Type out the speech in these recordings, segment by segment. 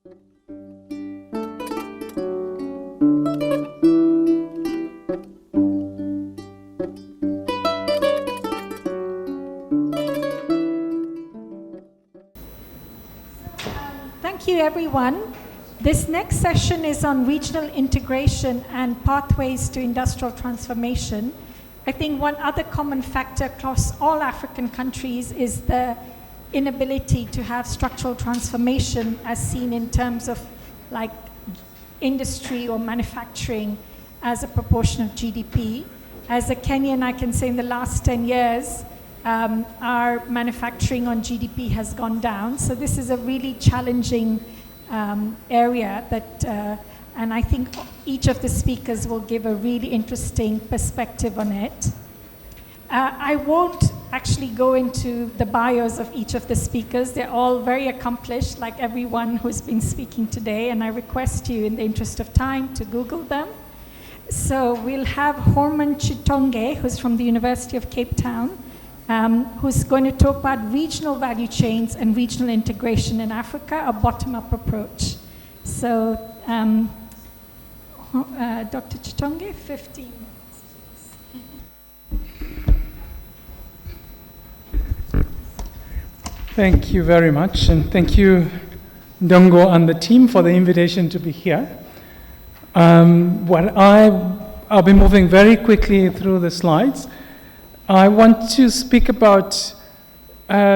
Thank you, everyone. This next session is on regional integration and pathways to industrial transformation. I think one other common factor across all African countries is the inability to have structural transformation as seen in terms of like industry or manufacturing as a proportion of GDP. As a Kenyan, I can say in the last 10 years, our manufacturing on GDP has gone down. So this is a really challenging area that, and I think each of the speakers will give a really interesting perspective on it. I won't actually go into the bios of each of the speakers. They're all very accomplished, like everyone who's been speaking today, and I request you, in the interest of time, to Google them. So we'll have Horman Chitonge, who's from the University of Cape Town, who's going to talk about regional value chains and regional integration in Africa, a bottom-up approach. So, Dr. Chitonge, 15 minutes, please. Thank you very much, and thank you, Ndongo and the team, for the invitation to be here. I'll be moving very quickly through the slides. I want to speak about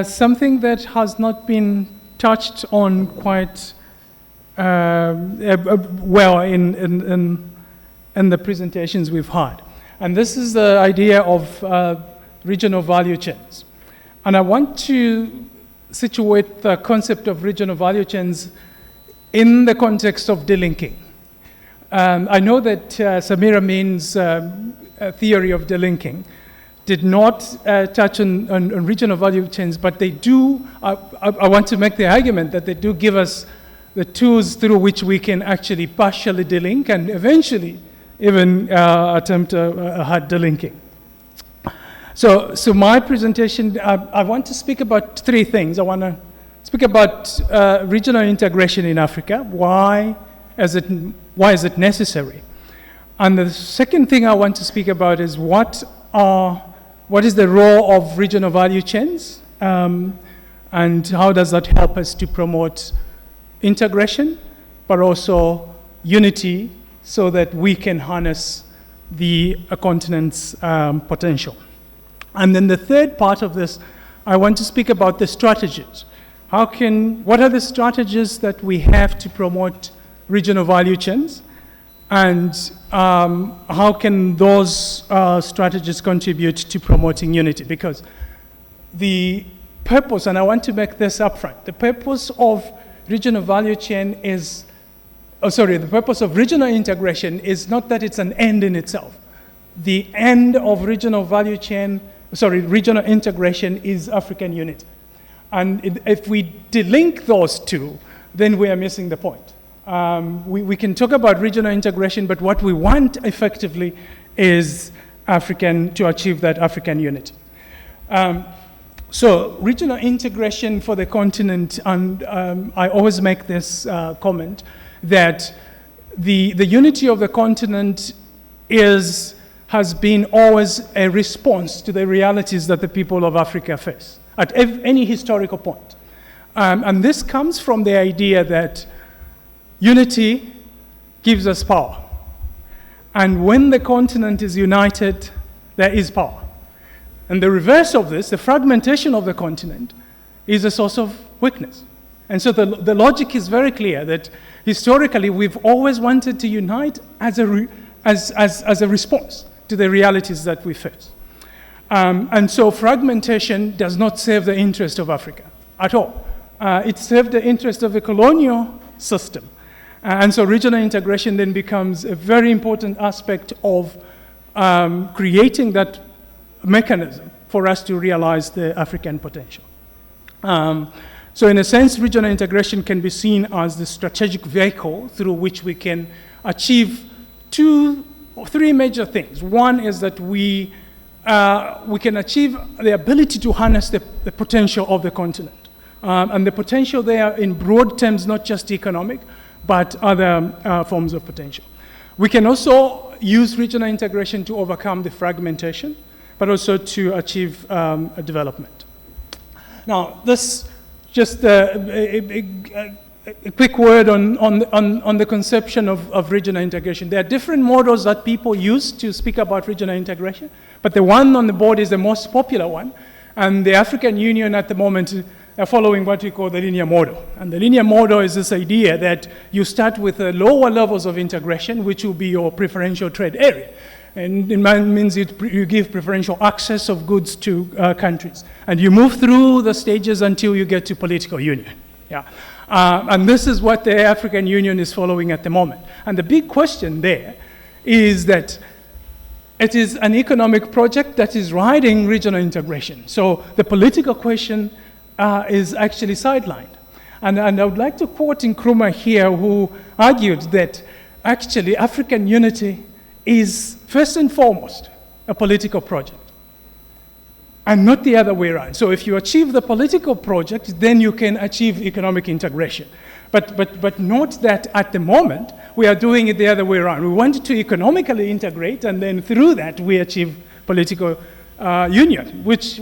something that has not been touched on quite well in the presentations we've had. And this is the idea of regional value chains. And I want to situate the concept of regional value chains in the context of delinking. I know that Samir Amin's theory of delinking did not touch on regional value chains, but they do, I want to make the argument that they do give us the tools through which we can actually partially delink and eventually even attempt a hard delinking. So my presentation, I want to speak about three things. I want to speak about regional integration in Africa. Why is it necessary? And the second thing I want to speak about is what is the role of regional value chains, and how does that help us to promote integration, but also unity so that we can harness the continent's potential. And then the third part of this, I want to speak about the strategies. What are the strategies that we have to promote regional value chains? And how can those strategies contribute to promoting unity? Because the purpose, and I want to make this upfront, the purpose of regional value chain is, the purpose of regional integration is not that it's an end in itself. The end of regional regional integration is African unity. And if we delink those two, then we are missing the point. We can talk about regional integration, but what we want effectively is to achieve that African unity. So regional integration for the continent, and I always make this comment, that the unity of the continent has been always a response to the realities that the people of Africa face at any historical point. And this comes from the idea that unity gives us power. And when the continent is united, there is power. And the reverse of this, the fragmentation of the continent, is a source of weakness. And so the logic is very clear that historically we've always wanted to unite as a response to the realities that we face. And so fragmentation does not serve the interest of Africa at all. It served the interest of the colonial system. And so regional integration then becomes a very important aspect of creating that mechanism for us to realize the African potential. So in a sense, regional integration can be seen as the strategic vehicle through which we can achieve three major things. One is that we can achieve the ability to harness the potential of the continent. And the potential there in broad terms, not just economic, but other forms of potential. We can also use regional integration to overcome the fragmentation, but also to achieve a development. Now, this just a quick word on the conception of regional integration. There are different models that people use to speak about regional integration, but the one on the board is the most popular one. And the African Union at the moment are following what we call the linear model. And the linear model is this idea that you start with lower levels of integration, which will be your preferential trade area. And it means you give preferential access of goods to countries. And you move through the stages until you get to political union. Yeah. And this is what the African Union is following at the moment. And the big question there is that it is an economic project that is riding regional integration. So the political question is actually sidelined. And I would like to quote Nkrumah here, who argued that actually African unity is first and foremost a political project, and not the other way around. So if you achieve the political project, then you can achieve economic integration. But note that at the moment, we are doing it the other way around. We want to economically integrate, and then through that, we achieve political union, which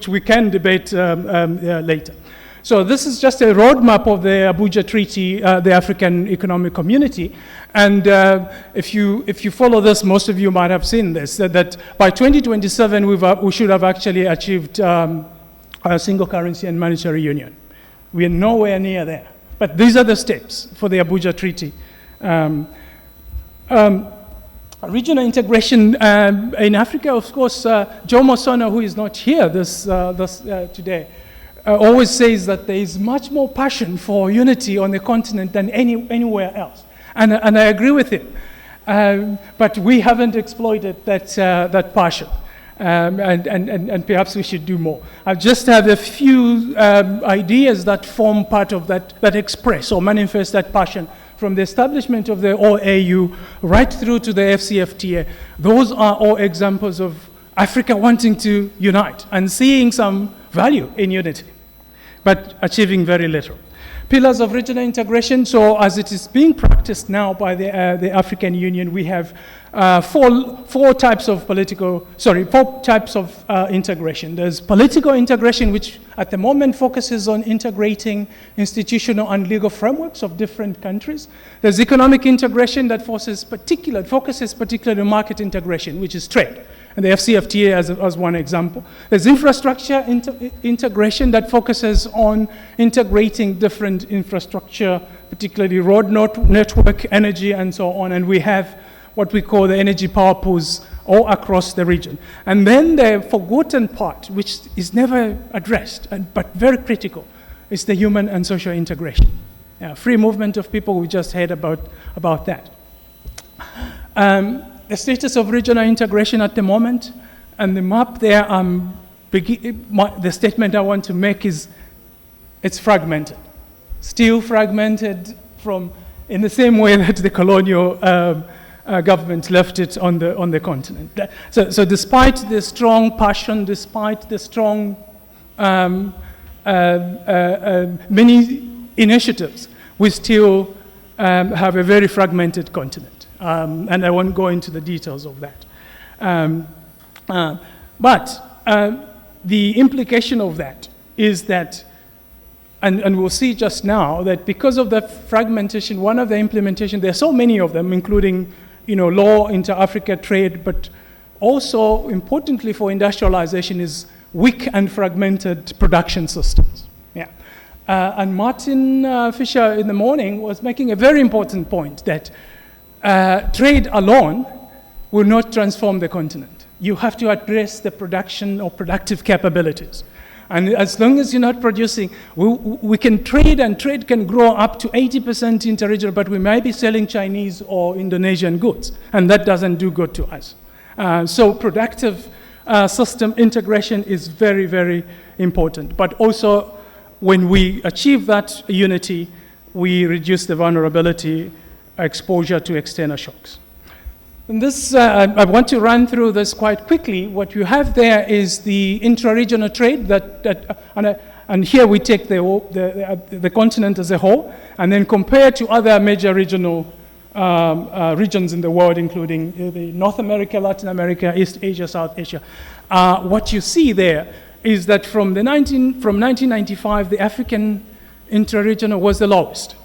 we can debate later. So this is just a roadmap of the Abuja Treaty, the African Economic Community. And if you follow this, most of you might have seen this, that by 2027, we should have actually achieved a single currency and monetary union. We are nowhere near there. But these are the steps for the Abuja Treaty. Regional integration in Africa, of course, Jomo Sono, who is not here today, always says that there is much more passion for unity on the continent than anywhere else. And I agree with him. But we haven't exploited that passion. And perhaps we should do more. I just have a few ideas that form part of that express or manifest that passion from the establishment of the OAU right through to the FCFTA. Those are all examples of Africa wanting to unite and seeing some value in unity, but achieving very little. Pillars of regional integration. So as it is being practiced now by the African Union, we have four types of integration. There's political integration, which at the moment focuses on integrating institutional and legal frameworks of different countries. There's economic integration that focuses particularly on market integration, which is trade. And the FCFTA as one example. There's infrastructure integration that focuses on integrating different infrastructure, particularly road network, energy, and so on. And we have what we call the energy power pools all across the region. And then the forgotten part, which is never addressed, but very critical, is the human and social integration. Free movement of people, we just heard about that. The status of regional integration at the moment, and the map there, the statement I want to make is it's fragmented. Still fragmented in the same way that the colonial government left it on the continent. So despite the strong passion, despite the strong many initiatives, we still have a very fragmented continent. And I won't go into the details of that. But the implication of that is that, and we'll see just now, that because of the fragmentation, one of the implementation, there are so many of them, including law, inter-Africa trade, but also, importantly for industrialization, is weak and fragmented production systems. And Martin Fisher in the morning was making a very important point that trade alone will not transform the continent. You have to address the production or productive capabilities. And as long as you're not producing, we can trade, and trade can grow up to 80% interregional, but we might be selling Chinese or Indonesian goods, and that doesn't do good to us. So productive system integration is very, very important. But also, when we achieve that unity, we reduce the vulnerability exposure to external shocks. And this, I want to run through this quite quickly. What you have there is the intra-regional trade and And here we take the continent as a whole and then compare to other major regional regions in the world, including the North America, Latin America, East Asia, South Asia. What you see there is that from 1995, the African intra-regional was the lowest.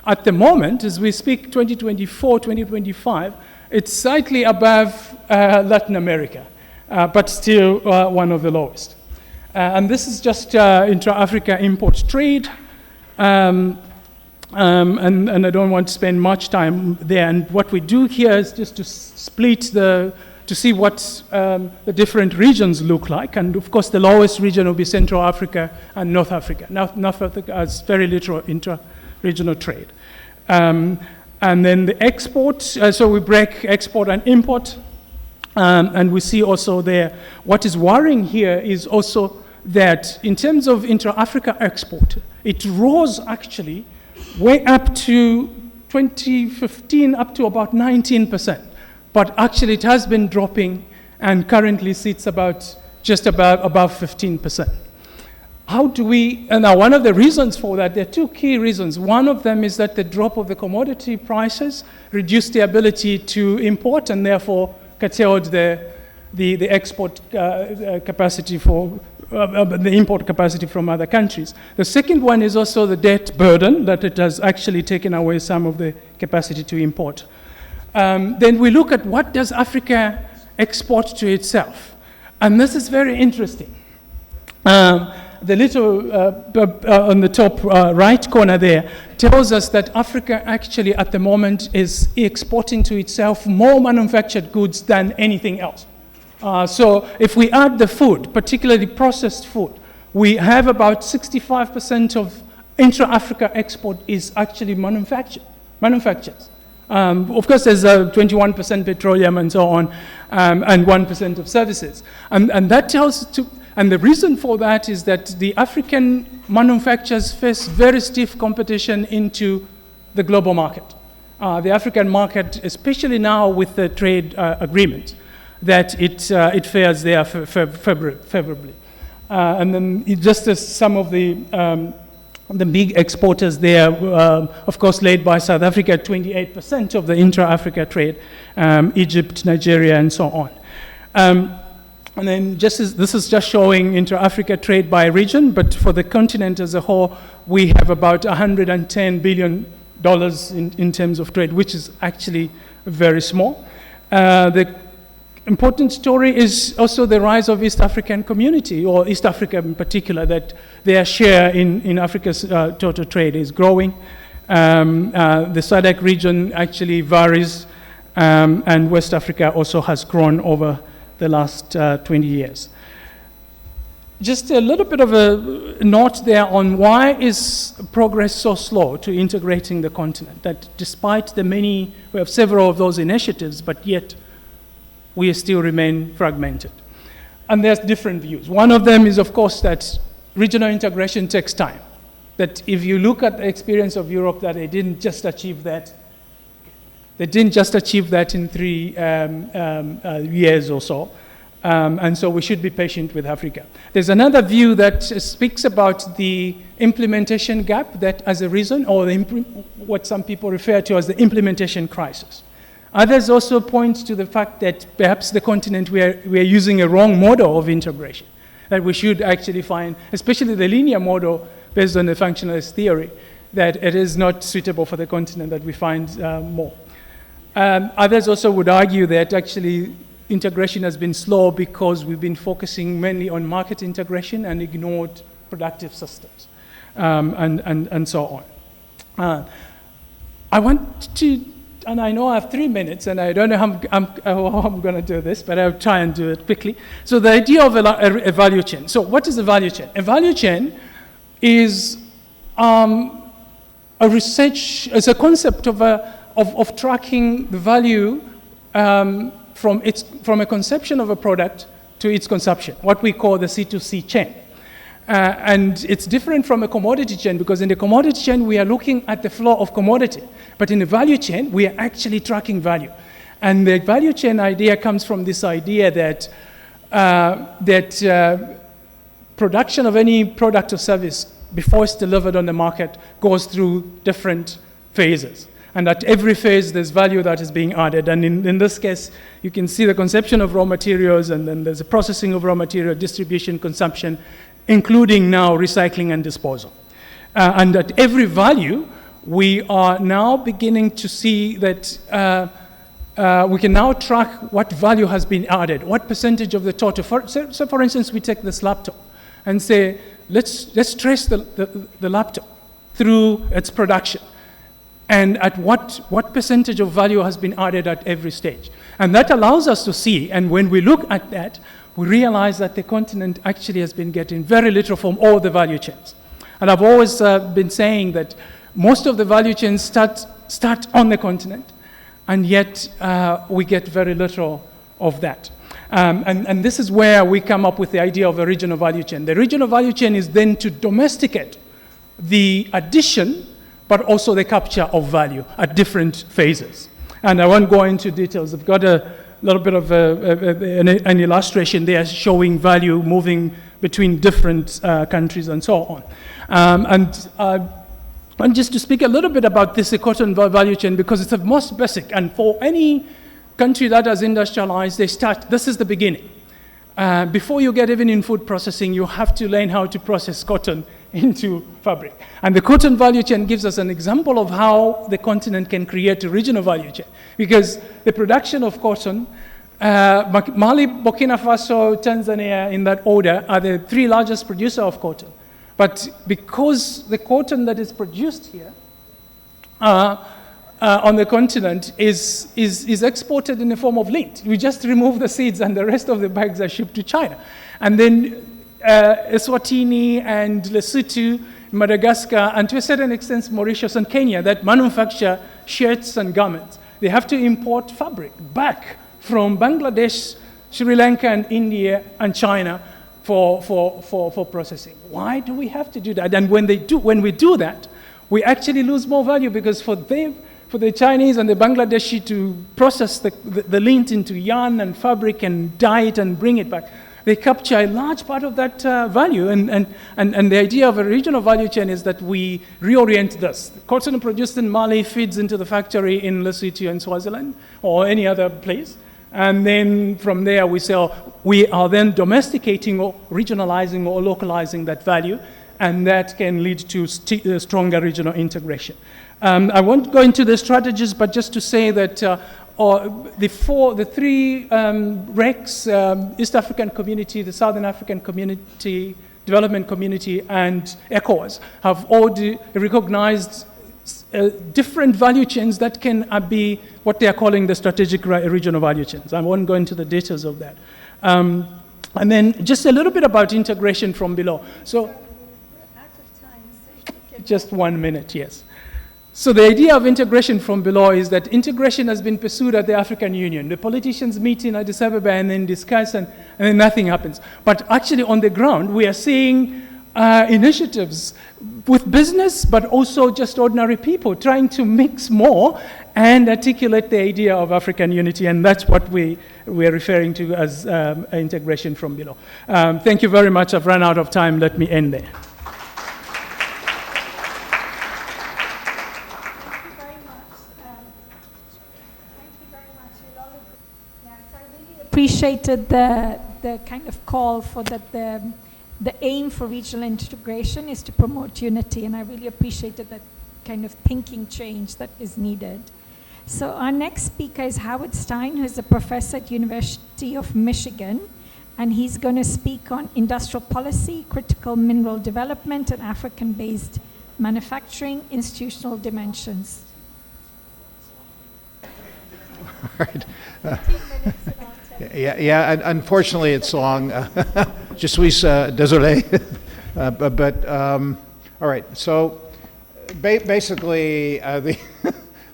At the moment, as we speak, 2024, 2025, it's slightly above Latin America, but still one of the lowest. And this is just intra-Africa import trade. And I don't want to spend much time there. And what we do here is just to split to see what the different regions look like. And of course, the lowest region will be Central Africa and North Africa. North Africa has very little intra-regional trade. And then the export, so we break export and import. And we see also there, what is worrying here is also that in terms of intra-Africa export, it rose actually way up to 2015, up to about 19%. But actually it has been dropping and currently sits just above 15%. How do we, and now one of the reasons for that, there are two key reasons. One of them is that the drop of the commodity prices reduced the ability to import and therefore curtailed the export capacity for the import capacity from other countries. The second one is also the debt burden, that it has actually taken away some of the capacity to import. Then we look at what does Africa export to itself. And this is very interesting. The little on the top right corner there tells us that Africa actually at the moment is exporting to itself more manufactured goods than anything else. So if we add the food, particularly processed food, we have about 65% of intra-Africa export is actually manufactures. Of course, there's 21% petroleum and so on, and 1% of services. And that and the reason for that is that the African manufacturers face very stiff competition into the global market. The African market, especially now with the trade agreement, that it fares there favorably. And then just as some of the big exporters there, of course, led by South Africa, 28% of the intra-Africa trade, Egypt, Nigeria, and so on. And then this is just showing intra-Africa trade by region, but for the continent as a whole, we have about $110 billion in terms of trade, which is actually very small. The important story is also the rise of East African community, or East Africa in particular, that their share in Africa's total trade is growing. The SADC region actually varies, and West Africa also has grown over the last 20 years. Just a little bit of a note there on why is progress so slow to integrating the continent, that despite we have several of those initiatives, but yet we still remain fragmented. And there's different views. One of them is, of course, that regional integration takes time. That if you look at the experience of Europe, that they didn't just achieve that. They didn't just achieve that in 3 years or so. And so we should be patient with Africa. There's another view that speaks about the implementation gap, that as a reason, or what some people refer to as the implementation crisis. Others also point to the fact that perhaps the continent, we are using a wrong model of integration, that we should actually find, especially the linear model based on the functionalist theory, that it is not suitable for the continent, that we find more. Others also would argue that actually integration has been slow because we've been focusing mainly on market integration and ignored productive systems, and so on. I want to, and I know I have 3 minutes, and I don't know how I'm going to do this, but I'll try and do it quickly. So the idea of a value chain. So what is a value chain? A value chain is a concept of tracking the value from a conception of a product to its consumption, what we call the C2C chain. And it's different from a commodity chain, because in the commodity chain, we are looking at the flow of commodity. But in the value chain, we are actually tracking value. And the value chain idea comes from this idea that production of any product or service before it's delivered on the market goes through different phases. And at every phase, there's value that is being added. And in this case, you can see the conception of raw materials, and then there's a processing of raw material, distribution, consumption, including now recycling and disposal. And at every value, we are now beginning to see that we can now track what value has been added, what percentage of the total. So for instance, we take this laptop and say, let's trace the laptop through its production, and at what percentage of value has been added at every stage. And that allows us to see, and when we look at that, we realize that the continent actually has been getting very little from all the value chains. And I've always been saying that most of the value chains start on the continent, and yet we get very little of that. And this is where we come up with the idea of a regional value chain. The regional value chain is then to domesticate the addition, but also the capture of value at different phases. And I won't go into details. I've got a little bit of an illustration there showing value moving between different countries and so on. And just to speak a little bit about this cotton value chain, because it's the most basic, and for any country that has industrialized, this is the beginning. Before you get even in food processing, you have to learn how to process cotton into fabric. And the cotton value chain gives us an example of how the continent can create a regional value chain. Because the production of cotton, Mali, Burkina Faso, Tanzania, in that order, are the three largest producers of cotton. But because the cotton that is produced here on the continent is exported in the form of lint. We just remove the seeds and the rest of the bags are shipped to China. And then Eswatini and Lesotho, Madagascar, and to a certain extent Mauritius and Kenya that manufacture shirts and garments, they have to import fabric back from Bangladesh, Sri Lanka, and India and China for processing. Why do we have to do that? And when we do that, we actually lose more value, because for the Chinese and the Bangladeshi to process the lint into yarn and fabric and dye it and bring it back, they capture a large part of that value. And the idea of a regional value chain is that we reorient this. Cotton produced in Mali feeds into the factory in Lesotho and Swaziland or any other place. And then from there we are then domesticating or regionalizing or localizing that value, and that can lead to stronger regional integration. I won't go into the strategies, but just to say that the three RECs, East African Community, the Southern African Community, Development Community, and ECOWAS, have all recognized different value chains that can be what they are calling the strategic regional value chains. I won't go into the details of that. And then just a little bit about integration from below. So, we're out of time, so just 1 minute, yes. So the idea of integration from below is that integration has been pursued at the African Union. The politicians meet in Addis Ababa and then discuss, and then nothing happens. But actually on the ground, we are seeing initiatives with business, but also just ordinary people trying to mix more and articulate the idea of African unity, and that's what we are referring to as integration from below. Thank you very much. I've run out of time. Let me end there. Appreciated the kind of call for that the aim for regional integration is to promote unity, and I really appreciated that kind of thinking change that is needed. So our next speaker is Howard Stein, who is a professor at University of Michigan, and he's going to speak on industrial policy, critical mineral development, and African-based manufacturing, institutional dimensions. All right. Yeah, unfortunately it's long. Je suis désolé. But all right, so basically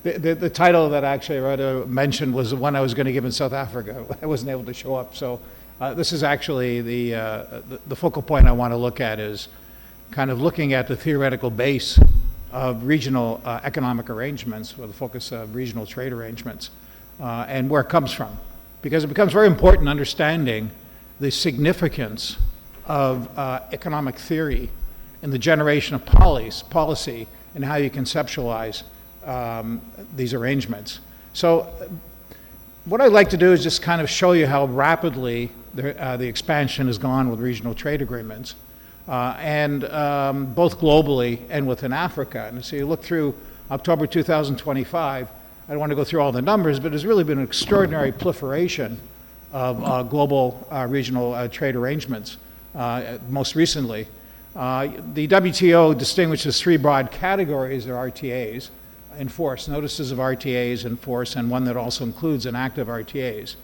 the title that actually I wrote to mention was the one I was going to give in South Africa. I wasn't able to show up, so this is actually the focal point I want to look at, is kind of looking at the theoretical base of regional economic arrangements, with the focus of regional trade arrangements, and where it comes from. Because it becomes very important understanding the significance of economic theory in the generation of policy and how you conceptualize these arrangements. So what I'd like to do is just kind of show you how rapidly the expansion has gone with regional trade agreements, and both globally and within Africa. And so you look through October 2025, I don't want to go through all the numbers, but there's really been an extraordinary proliferation of global regional trade arrangements most recently. The WTO distinguishes three broad categories of RTAs in force, notices of RTAs in force, and one that also includes inactive RTAs.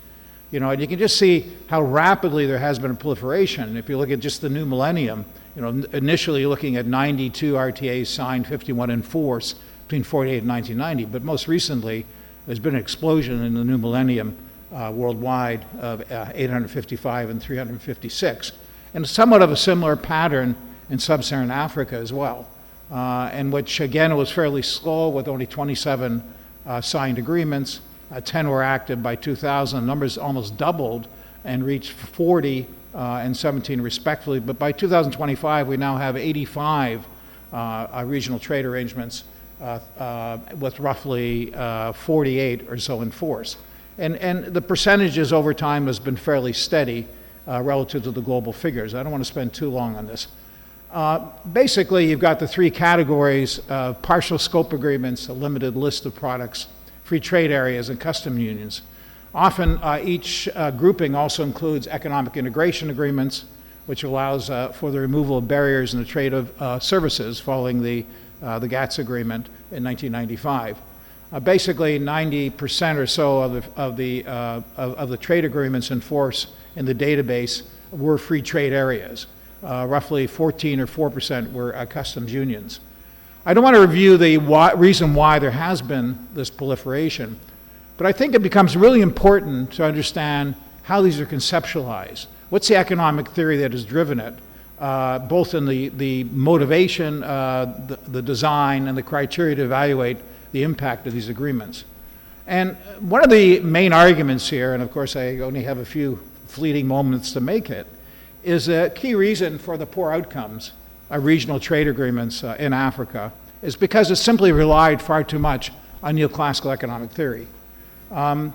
You know, and you can just see how rapidly there has been a proliferation. If you look at just the new millennium, you know, initially looking at 92 RTAs signed, 51 in force between 48 and 1990, but most recently there's been an explosion in the new millennium worldwide of 855 and 356, and somewhat of a similar pattern in sub-Saharan Africa as well, and which again was fairly slow with only 27 signed agreements. 10 were active by 2000. Numbers almost doubled and reached 40 and 17 respectively. But by 2025, we now have 85 regional trade arrangements with roughly 48 or so in force. And the percentages over time has been fairly steady relative to the global figures. I don't want to spend too long on this. Basically, you've got the three categories of partial scope agreements, a limited list of products, free trade areas, and custom unions. Often, each grouping also includes economic integration agreements, which allows for the removal of barriers in the trade of services following the GATS agreement in 1995. Basically, 90% or so of the trade agreements in force in the database were free trade areas. Roughly 14 or 4% were customs unions. I don't want to review the reason why there has been this proliferation, but I think it becomes really important to understand how these are conceptualized. What's the economic theory that has driven it, both in the motivation, the design, and the criteria to evaluate the impact of these agreements. And one of the main arguments here, and of course I only have a few fleeting moments to make it, is a key reason for the poor outcomes of regional trade agreements in Africa is because it simply relied far too much on neoclassical economic theory. And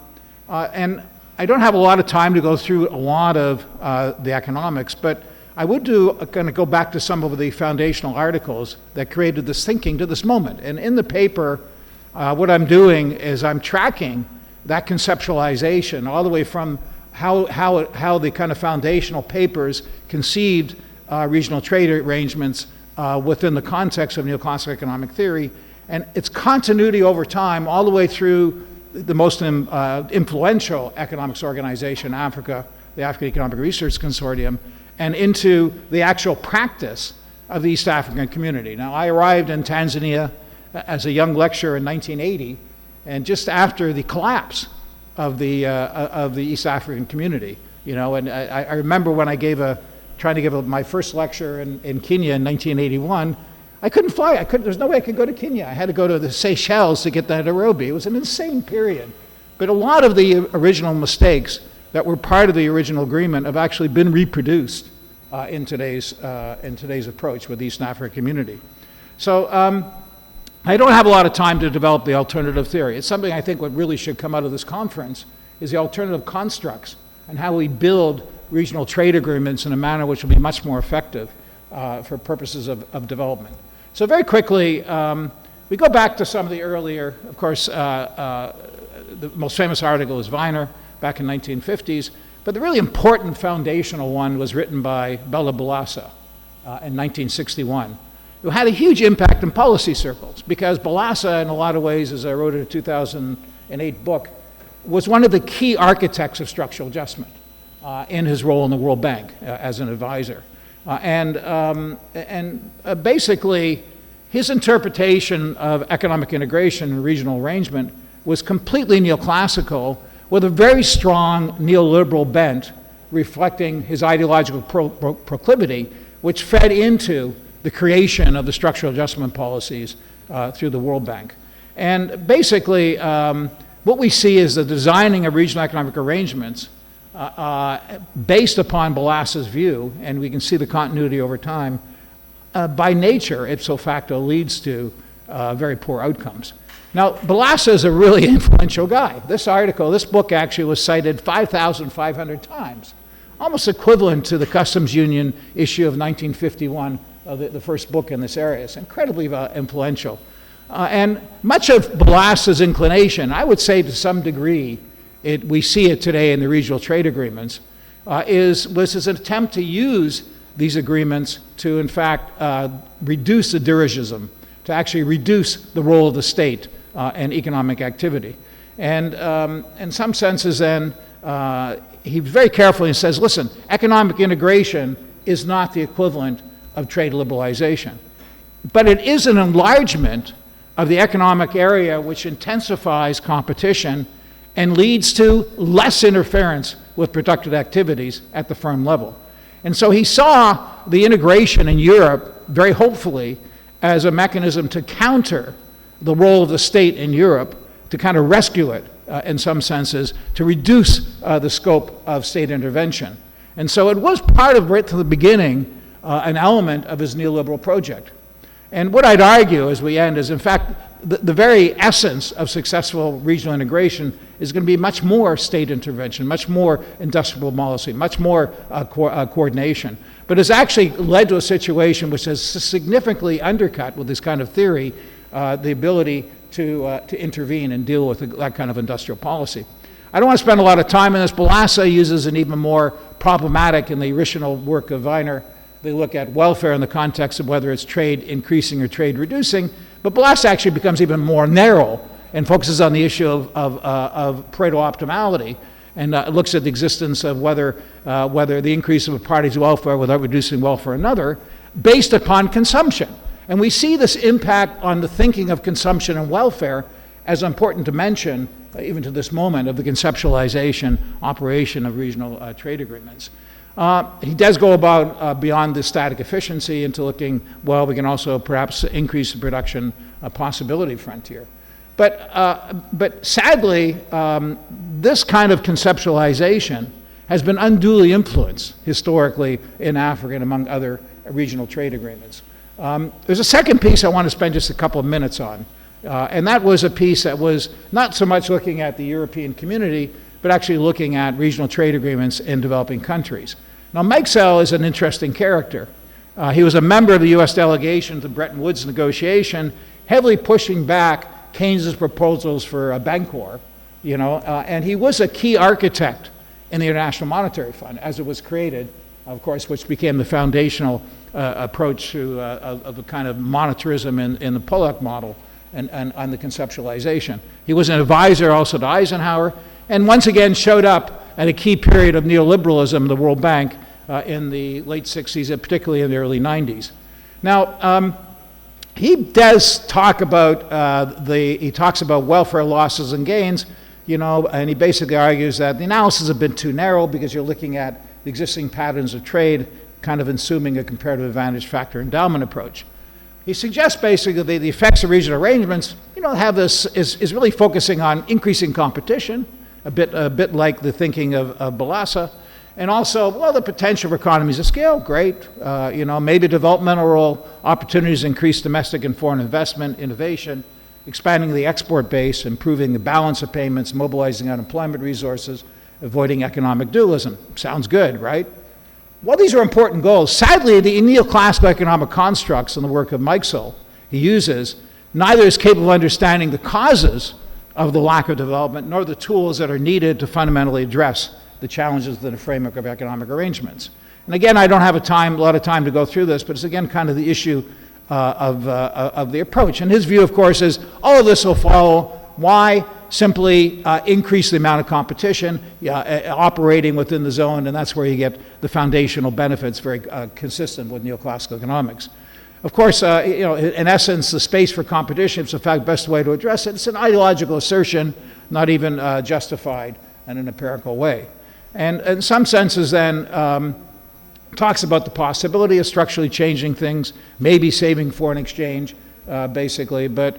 I don't have a lot of time to go through a lot of the economics, but I would kind of go back to some of the foundational articles that created this thinking to this moment. And in the paper, what I'm doing is I'm tracking that conceptualization all the way from how the kind of foundational papers conceived regional trade arrangements within the context of neoclassical economic theory, and its continuity over time all the way through the most influential economics organization in Africa, the African Economic Research Consortium, and into the actual practice of the East African community. Now, I arrived in Tanzania as a young lecturer in 1980, and just after the collapse of the East African community, you know, and I remember when trying to give my first lecture in Kenya in 1981, I couldn't fly. There's no way I could go to Kenya. I had to go to the Seychelles to get to Nairobi. It was an insane period. But a lot of the original mistakes that were part of the original agreement have actually been reproduced in today's approach with the East African community. So I don't have a lot of time to develop the alternative theory. It's something I think what really should come out of this conference is the alternative constructs and how we build regional trade agreements in a manner which will be much more effective for purposes of development. So very quickly, we go back to some of the earlier, of course, the most famous article is Viner back in 1950s, but the really important foundational one was written by Bella Balassa in 1961. Who had a huge impact in policy circles because Balassa, in a lot of ways, as I wrote in a 2008 book, was one of the key architects of structural adjustment in his role in the World Bank as an advisor. Basically, his interpretation of economic integration and regional arrangement was completely neoclassical with a very strong neoliberal bent reflecting his ideological proclivity, which fed into the creation of the structural adjustment policies through the World Bank. And basically, what we see is the designing of regional economic arrangements based upon Ballassa's view, and we can see the continuity over time, by nature, ipso facto leads to very poor outcomes. Now, Ballassa is a really influential guy. This article, this book actually was cited 5,500 times, almost equivalent to the Customs Union issue of 1951, the first book in this area. It's incredibly influential. And much of Ballassa's inclination, I would say to some degree, we see it today in the regional trade agreements, was his attempt to use these agreements to, in fact, reduce the dirigism, to actually reduce the role of the state and economic activity. And in some senses then, he very carefully says, listen, economic integration is not the equivalent of trade liberalization, but it is an enlargement of the economic area which intensifies competition and leads to less interference with productive activities at the firm level. And so he saw the integration in Europe, very hopefully, as a mechanism to counter the role of the state in Europe, to kind of rescue it in some senses, to reduce the scope of state intervention. And so it was part of, right from the beginning, an element of his neoliberal project. And what I'd argue as we end is, in fact, the very essence of successful regional integration is going to be much more state intervention, much more industrial policy, much more coordination. But it's actually led to a situation which has significantly undercut, with this kind of theory, the ability to intervene and deal with that kind of industrial policy. I don't want to spend a lot of time on this. Ballassa uses an even more problematic in the original work of Weiner. They look at welfare in the context of whether it's trade increasing or trade reducing. But Ballassa actually becomes even more narrow and focuses on the issue of Pareto optimality, and looks at the existence of whether the increase of a party's welfare without reducing welfare another, based upon consumption. And we see this impact on the thinking of consumption and welfare as important to mention, even to this moment, of the conceptualization, operation of regional trade agreements. He does go about beyond the static efficiency into looking, well, we can also perhaps increase the production possibility frontier. But sadly, this kind of conceptualization has been unduly influenced historically in Africa and among other regional trade agreements. There's a second piece I want to spend just a couple of minutes on, and that was a piece that was not so much looking at the European community, but actually looking at regional trade agreements in developing countries. Now, Mike Sell is an interesting character. He was a member of the U.S. delegation to the Bretton Woods negotiation, heavily pushing back Keynes's proposals for a Bancor, and he was a key architect in the International Monetary Fund as it was created, of course, which became the foundational approach to of a kind of monetarism in the Pollock model and on the conceptualization. He was an advisor also to Eisenhower, and once again showed up at a key period of neoliberalism, the World Bank, in the late 60s and particularly in the early 90s. Now, he does talk about he talks about welfare losses and gains, and he basically argues that the analysis has been too narrow because you're looking at the existing patterns of trade, kind of assuming a comparative advantage factor endowment approach. He suggests basically that the effects of regional arrangements, have this is really focusing on increasing competition, a bit like the thinking of Ballassa, and also, well, the potential for economies of scale, great. Maybe developmental opportunities, increase domestic and foreign investment, innovation, expanding the export base, improving the balance of payments, mobilizing unemployment resources, avoiding economic dualism. Sounds good, right? Well, these are important goals. Sadly, the neoclassical economic constructs in the work of Meixel he uses neither is capable of understanding the causes of the lack of development nor the tools that are needed to fundamentally address the challenges within the framework of economic arrangements. And again, I don't have a lot of time to go through this, but it's again kind of the issue of the approach. And his view, of course, is all of this will follow. Why? Simply increase the amount of competition operating within the zone, and that's where you get the foundational benefits very consistent with neoclassical economics. Of course, in essence, the space for competition is in fact the best way to address it. It's an ideological assertion, not even justified in an empirical way. And in some senses then talks about the possibility of structurally changing things, maybe saving foreign exchange, basically. But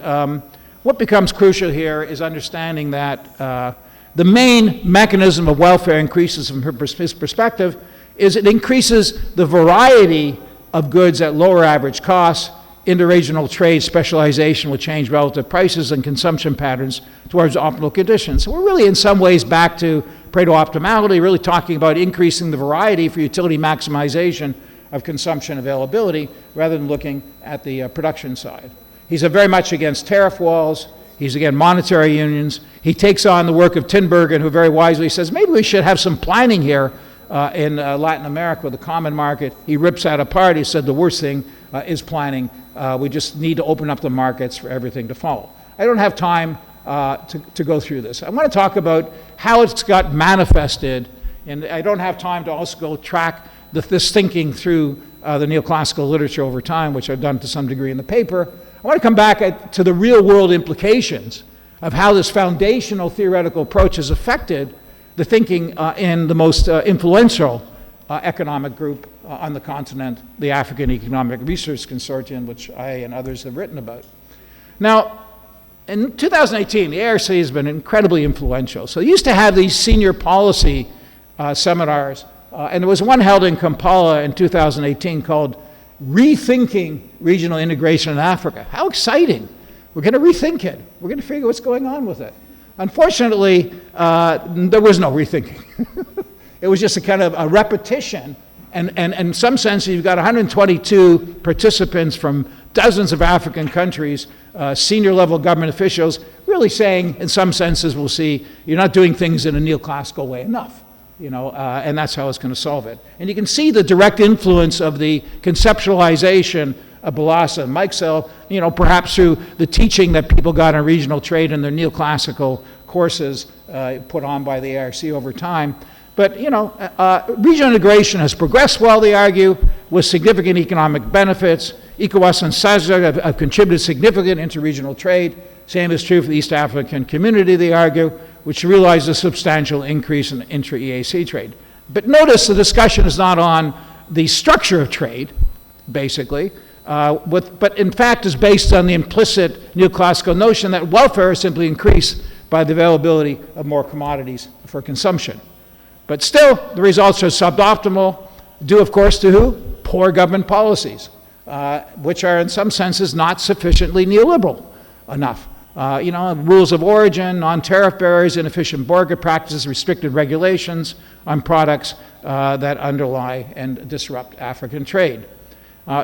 what becomes crucial here is understanding that the main mechanism of welfare increases from his perspective is it increases the variety of goods at lower average costs. Interregional trade specialization will change relative prices and consumption patterns towards optimal conditions. So we're really in some ways back to Pareto optimality, really talking about increasing the variety for utility maximization of consumption availability rather than looking at the production side. He's very much against tariff walls. He's against monetary unions. He takes on the work of Tinbergen, who very wisely says, maybe we should have some planning here in Latin America with the common market. He rips that apart. He said the worst thing is planning. We just need to open up the markets for everything to follow. I don't have time to go through this. I want to talk about how it's got manifested, and I don't have time to also go track this thinking through the neoclassical literature over time, which I've done to some degree in the paper. I want to come back to the real world implications of how this foundational theoretical approach has affected the thinking in the most influential economic group on the continent, the African Economic Research Consortium, which I and others have written about. Now, in 2018, the ARC has been incredibly influential. So they used to have these senior policy seminars, and there was one held in Kampala in 2018 called Rethinking Regional Integration in Africa. How exciting. We're going to rethink it. We're going to figure what's going on with it. Unfortunately, there was no rethinking. It was just a kind of a repetition. And in some sense, you've got 122 participants from dozens of African countries, senior level government officials, really saying, in some senses, we'll see, you're not doing things in a neoclassical way enough. And that's how it's going to solve it. And you can see the direct influence of the conceptualization of Balassa and Mikesell, perhaps through the teaching that people got on regional trade in their neoclassical courses put on by the ARC over time. But, regional integration has progressed well, they argue, with significant economic benefits. ECOWAS and SADC have contributed significant interregional trade. Same is true for the East African community, they argue, which realized a substantial increase in intra-EAC trade. But notice the discussion is not on the structure of trade, basically, but in fact is based on the implicit neoclassical notion that welfare is simply increased by the availability of more commodities for consumption. But still, the results are suboptimal, due, of course, to who? Poor government policies, which are in some senses not sufficiently neoliberal enough. Rules of origin, non-tariff barriers, inefficient market practices, restricted regulations on products that underlie and disrupt African trade.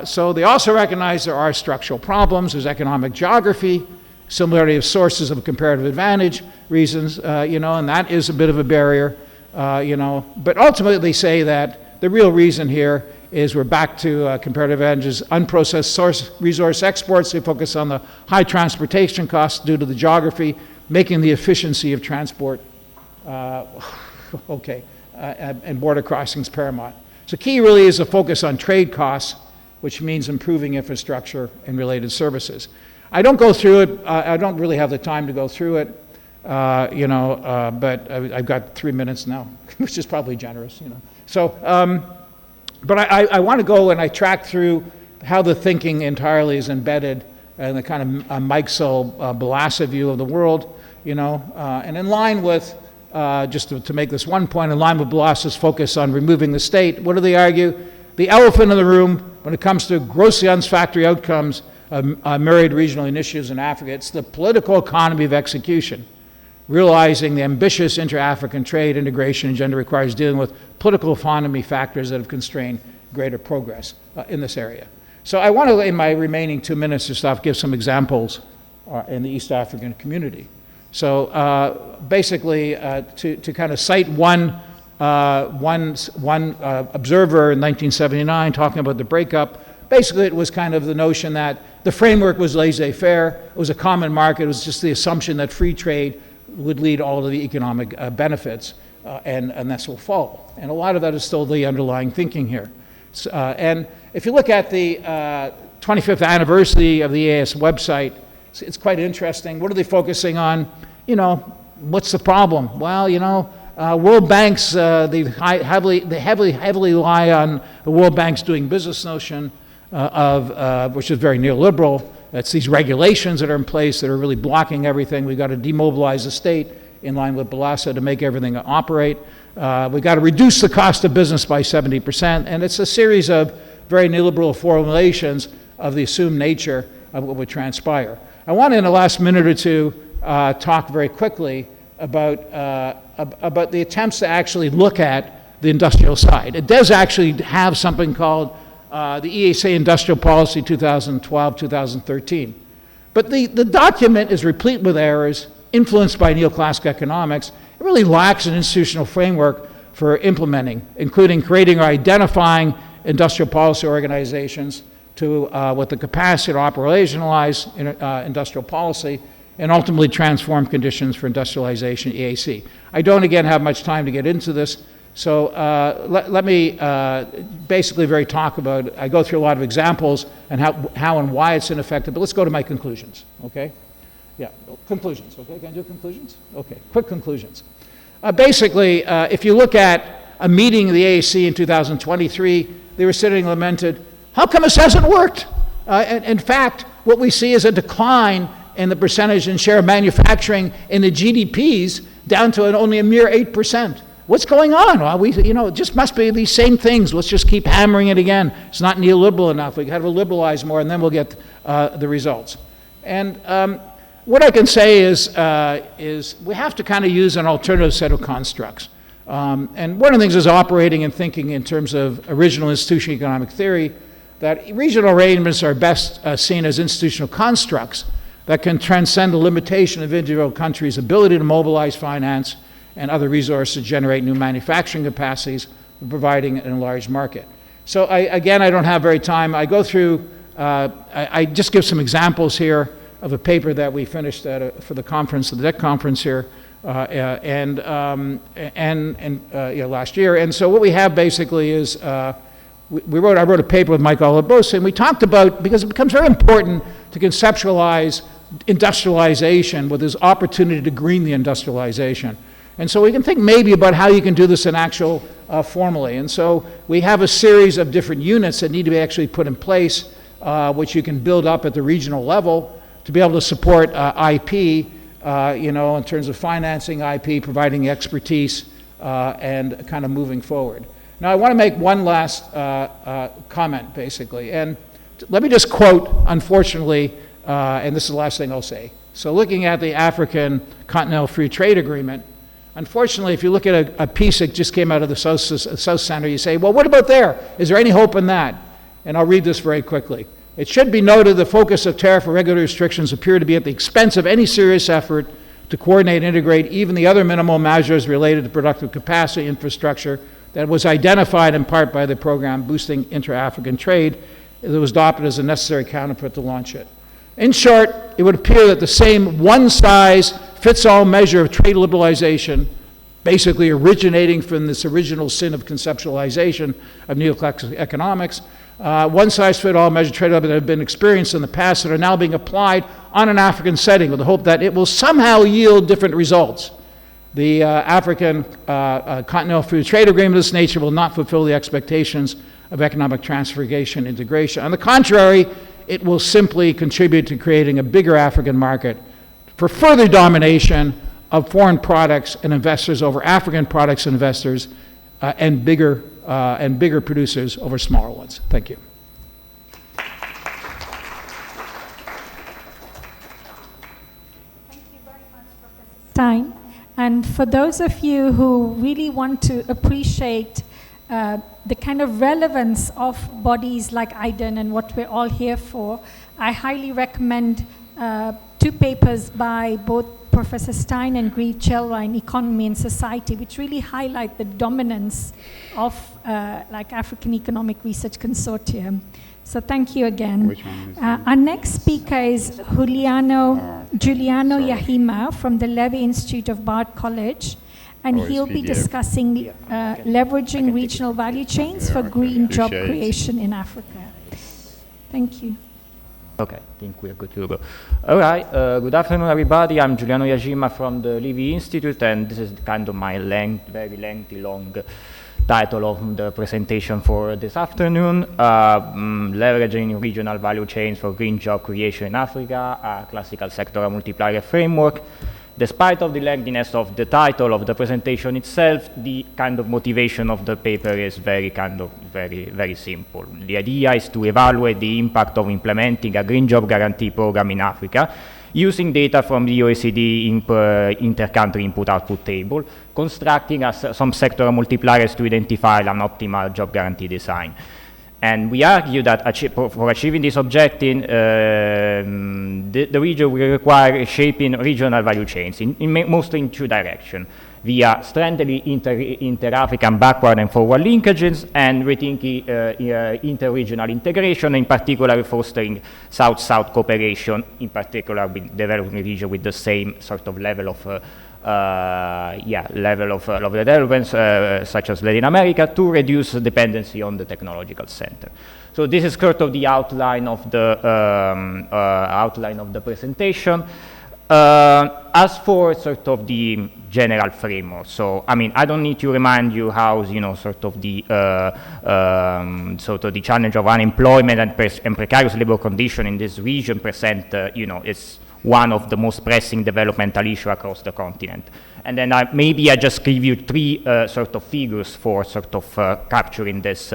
So they also recognize there are structural problems. There's economic geography, similarity of sources of comparative advantage reasons, and that is a bit of a barrier, But ultimately they say that the real reason here is we're back to comparative advantages, unprocessed resource exports. They focus on the high transportation costs due to the geography, making the efficiency of transport, and border crossings paramount. So key really is a focus on trade costs, which means improving infrastructure and related services. I don't go through it. I don't really have the time to go through it, but I've got 3 minutes now, which is probably generous, So, but I want to go and I track through how the thinking entirely is embedded in the kind of Mikesell, Balassa view of the world, and in line with, just to make this one point, in line with Balassa's focus on removing the state. What do they argue? The elephant in the room when it comes to grossly unsatisfactory outcomes of myriad regional initiatives in Africa, it's the political economy of execution. Realizing the ambitious inter-African trade integration agenda requires dealing with political economy factors that have constrained greater progress in this area. So I want to, in my remaining 2 minutes or stuff, give some examples in the East African community. So basically, to kind of cite one observer in 1979 talking about the breakup, basically it was kind of the notion that the framework was laissez-faire, it was a common market, it was just the assumption that free trade would lead all of the economic benefits, and this will follow. And a lot of that is still the underlying thinking here. And if you look at the 25th anniversary of the EAS website, it's quite interesting. What are they focusing on? What's the problem? Well, World Banks, they heavily rely on the World Bank's doing business notion which is very neoliberal. It's these regulations that are in place that are really blocking everything. We've got to demobilize the state in line with BELASA to make everything operate. We've got to reduce the cost of business by 70%, and it's a series of very neoliberal formulations of the assumed nature of what would transpire. I want, in the last minute or two, talk very quickly about the attempts to actually look at the industrial side. It does actually have something called the EAC Industrial Policy 2012-2013. But the document is replete with errors, influenced by neoclassical economics. It really lacks an institutional framework for implementing, including creating or identifying industrial policy organizations with the capacity to operationalize industrial policy and ultimately transform conditions for industrialization, EAC. I don't, again, have much time to get into this, so let me basically talk about, I go through a lot of examples and how and why it's ineffective, but let's go to my conclusions, okay? Yeah, conclusions, okay? Can I do conclusions? Okay, quick conclusions. Basically, if you look at a meeting of the AAC in 2023, they were sitting and lamented, how come this hasn't worked? In fact, what we see is a decline in the percentage and share of manufacturing in the GDPs down to only a mere 8%. What's going on? Well, it just must be these same things. Let's just keep hammering it again. It's not neoliberal enough. We have to liberalize more, and then we'll get the results. And what I can say is we have to kind of use an alternative set of constructs. And one of the things is operating and thinking in terms of original institutional economic theory, that regional arrangements are best seen as institutional constructs that can transcend the limitation of individual countries' ability to mobilize finance and other resources to generate new manufacturing capacities, providing an enlarged market. So I don't have very time. I go through, I just give some examples here of a paper that we finished for the conference, the DEC conference here, last year. And so what we have basically is, I wrote a paper with Mike Olabosa, and we talked about, because it becomes very important to conceptualize industrialization with this opportunity to green the industrialization. And so we can think maybe about how you can do this in actual formally. And so we have a series of different units that need to be actually put in place, which you can build up at the regional level to be able to support IP, in terms of financing IP, providing the expertise, and kind of moving forward. Now, I want to make one last comment, basically. And let me just quote, unfortunately, and this is the last thing I'll say. So looking at the African Continental Free Trade Agreement, unfortunately, if you look at a piece that just came out of the South Center, you say, well, what about there? Is there any hope in that? And I'll read this very quickly. It should be noted the focus of tariff or regulatory restrictions appear to be at the expense of any serious effort to coordinate and integrate even the other minimal measures related to productive capacity infrastructure that was identified in part by the program Boosting Inter-African Trade that was adopted as a necessary counterpart to launch it. In short, it would appear that the same one-size-fits-all measure of trade liberalization, basically originating from this original sin of conceptualization of neoclassical economics, one-size-fits-all measure of trade that have been experienced in the past that are now being applied on an African setting with the hope that it will somehow yield different results. The African Continental Free Trade Agreement of this nature will not fulfill the expectations of economic transformation and integration. On the contrary, it will simply contribute to creating a bigger African market for further domination of foreign products and investors over African products and investors, and bigger producers over smaller ones. Thank you. Thank you very much, Professor Stein. And for those of you who really want to appreciate the kind of relevance of bodies like IDEN and what we're all here for, I highly recommend two papers by both Professor Stein and Grieve Chelwa in Economy and Society, which really highlight the dominance of African Economic Research Consortium. So thank you again. Which one is our next speaker is Giuliano Yahima from the Levy Institute of Bard College, and he'll be discussing leveraging regional value chains for green job creation in Africa. Thank you. Okay, I think we are good to go. All right, good afternoon, everybody. I'm Giuliano Yajima from the Levy Institute, and this is kind of my very lengthy, long title of the presentation for this afternoon. Leveraging regional value chains for green job creation in Africa, a classical sectoral multiplier framework. despite of the lengthiness of the title of the presentation itself, the kind of motivation of the paper is very simple. The idea is to evaluate the impact of implementing a green job guarantee program in Africa using data from the OECD inter-country input-output table, constructing some sectoral multipliers to identify an optimal job guarantee design. And we argue that for achieving this objective, the region will require shaping regional value chains, mostly in two directions, via strengthening inter-African backward and forward linkages and rethinking inter-regional integration, in particular fostering South-South cooperation, in particular with developing a region with the same sort of level of developments, such as Latin America, to reduce dependency on the technological center. So this is sort of the outline of the presentation. As for sort of the general framework, so I mean, I don't need to remind you how sort of the challenge of unemployment and precarious labor condition in this region present is one of the most pressing developmental issues across the continent. And then maybe I just give you three sort of figures for sort of capturing this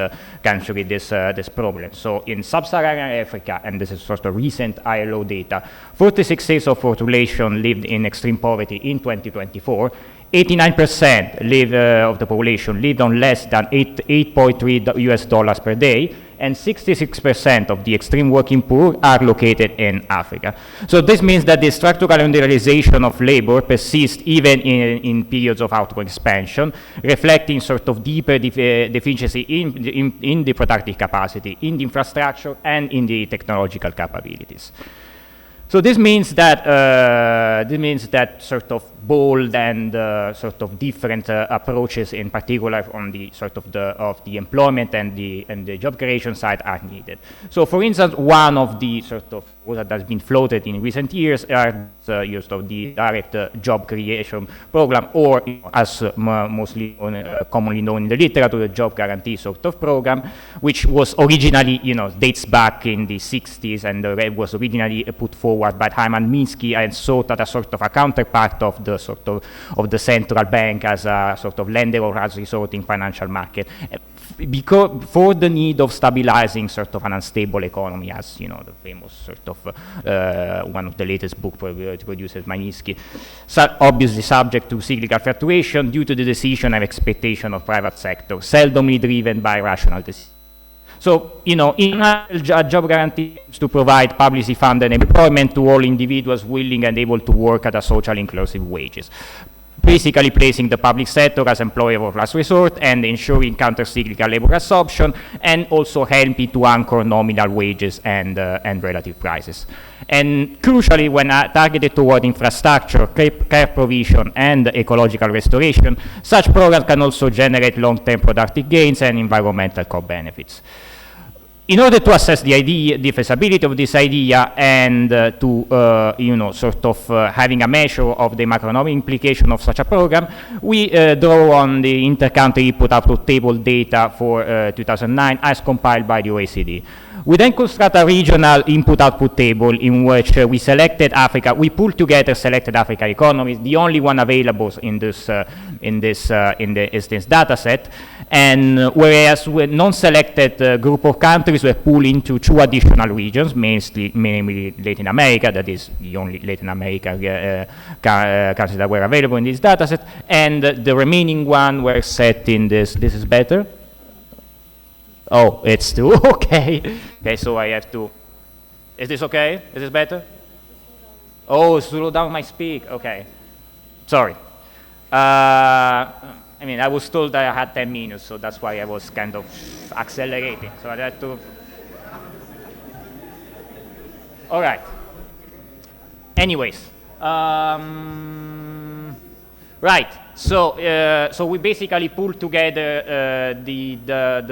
problem. So in sub-Saharan Africa, and this is sort of recent ILO data, 46% of population lived in extreme poverty in 2024. 89% of the population lived on less than $8.3 US per day, and 66% of the extreme working poor are located in Africa. So this means that the structural underutilization of labor persists even in periods of outward expansion, reflecting sort of deeper deficiency in the productive capacity, in the infrastructure, and in the technological capabilities. So this means that sort of bold and sort of different approaches, in particular on the sort of the employment and the job creation side, are needed. So, for instance, one of the sort of that has been floated in recent years are used of the direct job creation program, or as mostly commonly known in the literature, the job guarantee sort of program, which was originally dates back in the 60s, and was originally put forward by Hyman Minsky and sought as a sort of a counterpart of the sort of the central bank as a sort of lender or as resorting financial market, because for the need of stabilizing sort of an unstable economy, as the famous sort of one of the latest book produced by Minsky, obviously subject to cyclical fluctuation due to the decision and expectation of private sector, seldomly driven by rational decisions. So, in a job guarantee is to provide publicly funded employment to all individuals willing and able to work at a socially inclusive wages, basically placing the public sector as employer of last resort and ensuring counter-cyclical labor absorption, and also helping to anchor nominal wages and relative prices. And crucially, when targeted toward infrastructure, care provision, and ecological restoration, such programs can also generate long-term productive gains and environmental co-benefits. In order to assess the feasibility of this idea and to having a measure of the macroeconomic implication of such a program, we draw on the inter-country input-output table data for 2009 as compiled by the OECD. We then construct a regional input-output table in which we selected Africa. We pulled together selected Africa economies, the only one available in this data set, and whereas with non-selected group of countries were pulled into two additional regions, mainly Latin America, that is the only Latin American countries that were available in this data set, and the remaining one were set in this. This is better? Oh, it's two. Okay. Okay, so I have to. Is this okay? Is this better? Oh, slow down my speak. Okay. Sorry. I mean, I was told that I had 10 minutes, so that's why I was kind of accelerating. So I had to. All right. Anyways. Right. So we basically pulled together the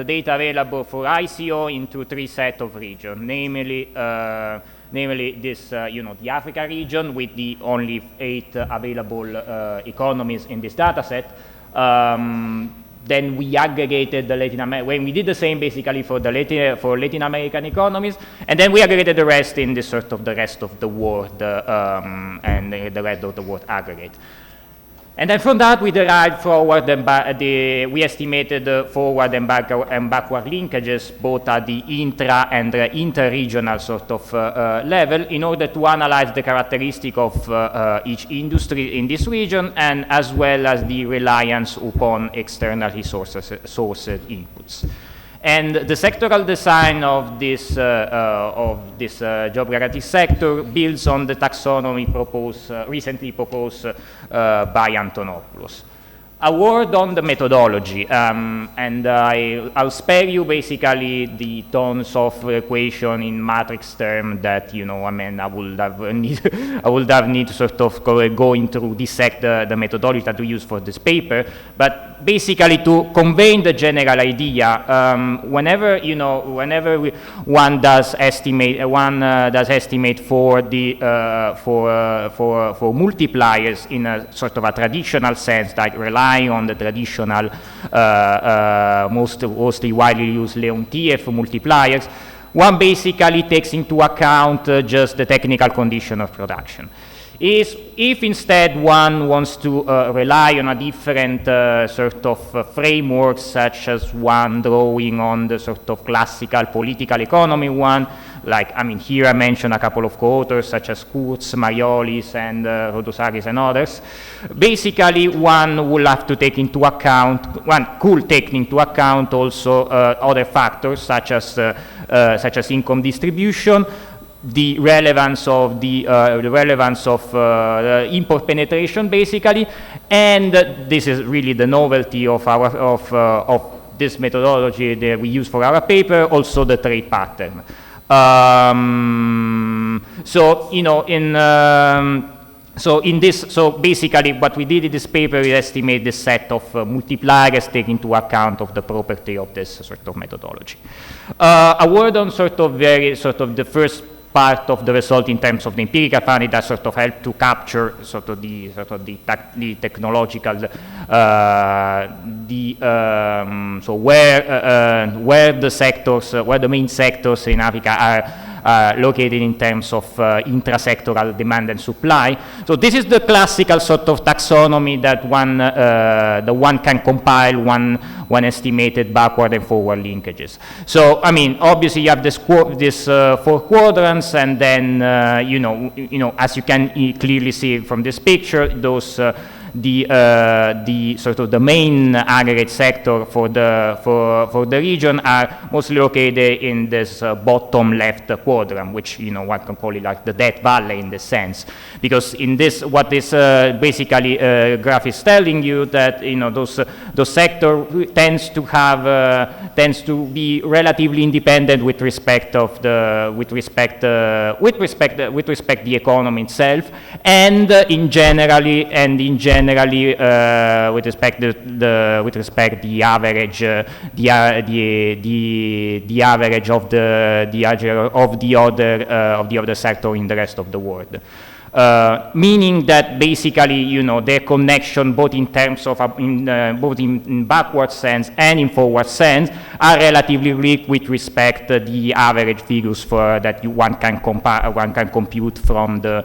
data available for ICO into three sets of regions, namely this the Africa region with the only 8 available economies in this data set. then we aggregated the when we did the same basically for Latin American economies, and then we aggregated the rest in the sort of the rest of the world and the rest of the world aggregate. And then from that we derived forward and we estimated the forward and backward linkages both at the intra and inter-regional sort of level in order to analyze the characteristic of each industry in this region, and as well as the reliance upon external resources, sourced inputs. And the sectoral design of this geographic sector builds on the taxonomy recently proposed by Antonopoulos. A word on the methodology, and I'll spare you basically the tons of equation in matrix term that, you know, I mean, I would have need to sort of go into dissect the methodology that we use for this paper, but basically to convey the general idea, whenever one does estimate for the for multipliers in a sort of a traditional sense, like relying on the traditional mostly widely used Leontief multipliers, one basically takes into account just the technical condition of production. If instead one wants to rely on a different sort of framework, such as one drawing on the sort of classical political economy one, like, I mean, here I mentioned a couple of co-authors such as Kurz, Mariolis, and Rodosaris and others. Basically, one will have to take into account, one could take into account also other factors such as income distribution, the relevance of import penetration, basically, and this is really the novelty of this methodology that we use for our paper, also the trade pattern. So, you know, so basically what we did in this paper is estimate the set of multipliers taking into account of the property of this sort of methodology. A word on the first part of the result in terms of the empirical finding that sort of helped to capture the technological so where the main sectors in Africa are located in terms of intra-sectoral demand and supply. So this is the classical sort of taxonomy that one can compile one estimated backward and forward linkages. So, I mean, obviously you have this 4 quadrants, and then you know, as you can clearly see from this picture, those the sort of the main aggregate sector for the region are mostly located in this bottom left quadrant, which, you know, one can call it like the Death Valley in the sense, because in this, what this basically graph is telling you, that, you know, those sector tends to be relatively independent with respect the economy itself, and in generally with respect the average of the other sector in the rest of the world. Meaning that basically, you know, their connection both in terms of both in backward sense and in forward sense are relatively weak with respect to the average figures that one can compute from the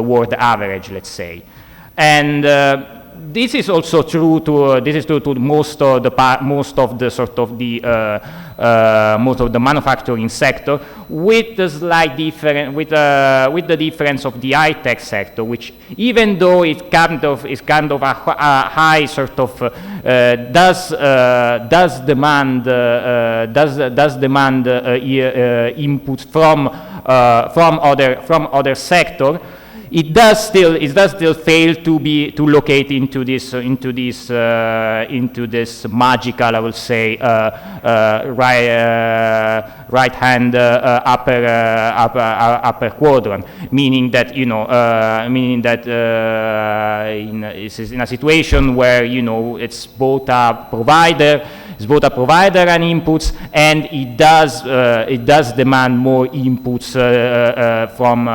world average, let's say. And this is also true to most of the manufacturing sector, with the slight difference, with the difference of the high-tech sector, which, even though it is kind of a high sort of does demand input from other sector, it does still fail to locate into this magical, I will say, right hand upper quadrant, meaning that, you know, in a situation where, you know, it's both a provider and inputs, and it does demand more inputs from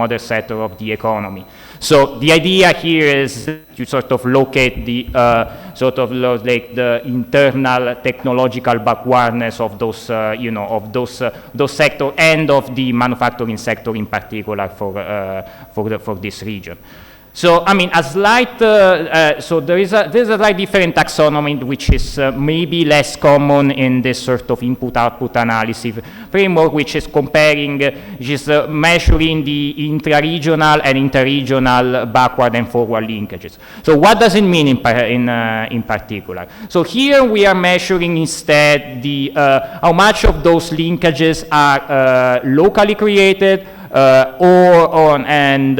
other sector of the economy. So the idea here is to sort of locate the like the internal technological backwardness of those of those sector and of the manufacturing sector in particular for this region. So I mean, a slight so there's a slight different taxonomy which is maybe less common in this sort of input-output analysis framework, which is comparing, which is measuring the intra-regional and inter-regional backward and forward linkages. So what does it mean in particular? So here we are measuring instead the how much of those linkages are locally created. And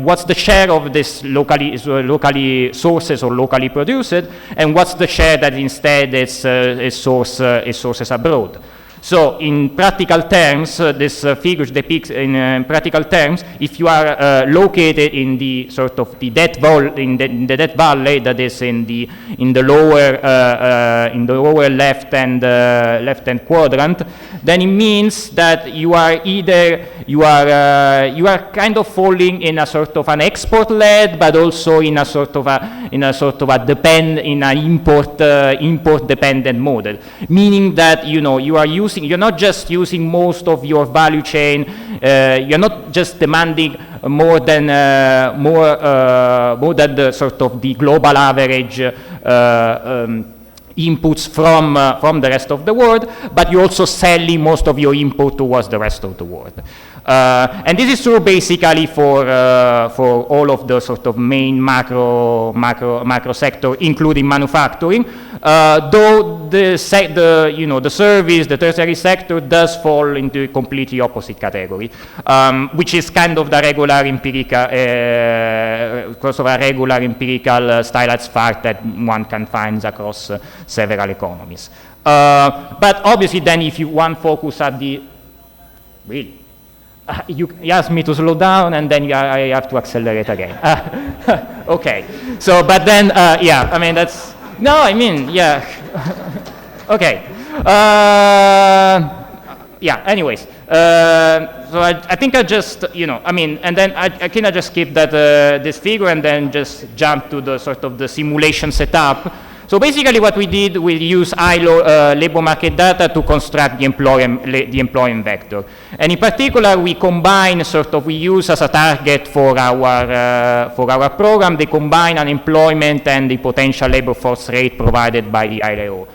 what's the share of this locally sources or locally produced, and what's the share that instead is sources abroad. So in practical terms, this figure depicts in practical terms, if you are located in the sort of the debt valley that is in the lower left hand quadrant, then it means that you are either you are kind of falling in a sort of an export led, but also in a sort of a import dependent model, meaning that you're not just using most of your value chain, you're not just demanding more than the sort of the global average inputs from the rest of the world, but you're also selling most of your input towards the rest of the world. And this is true basically for all of the sort of main macro sector, including manufacturing. Though the service, the tertiary sector does fall into a completely opposite category, which is kind of the regular empirical stylized fact that one can find across several economies. But obviously, then if you want focus at the you asked me to slow down, and then I have to accelerate again. Okay. So, but then, yeah, I mean, that's, no, I mean, yeah. Okay. Yeah, anyways. So I think I just, I mean, and then I kind of just skip that, this figure and then just jump to the sort of the simulation setup. So basically what we did, we used ILO labor market data to construct the employment vector. And in particular, we combine we use as a target for our program, they combine unemployment and the potential labor force rate provided by the ILO.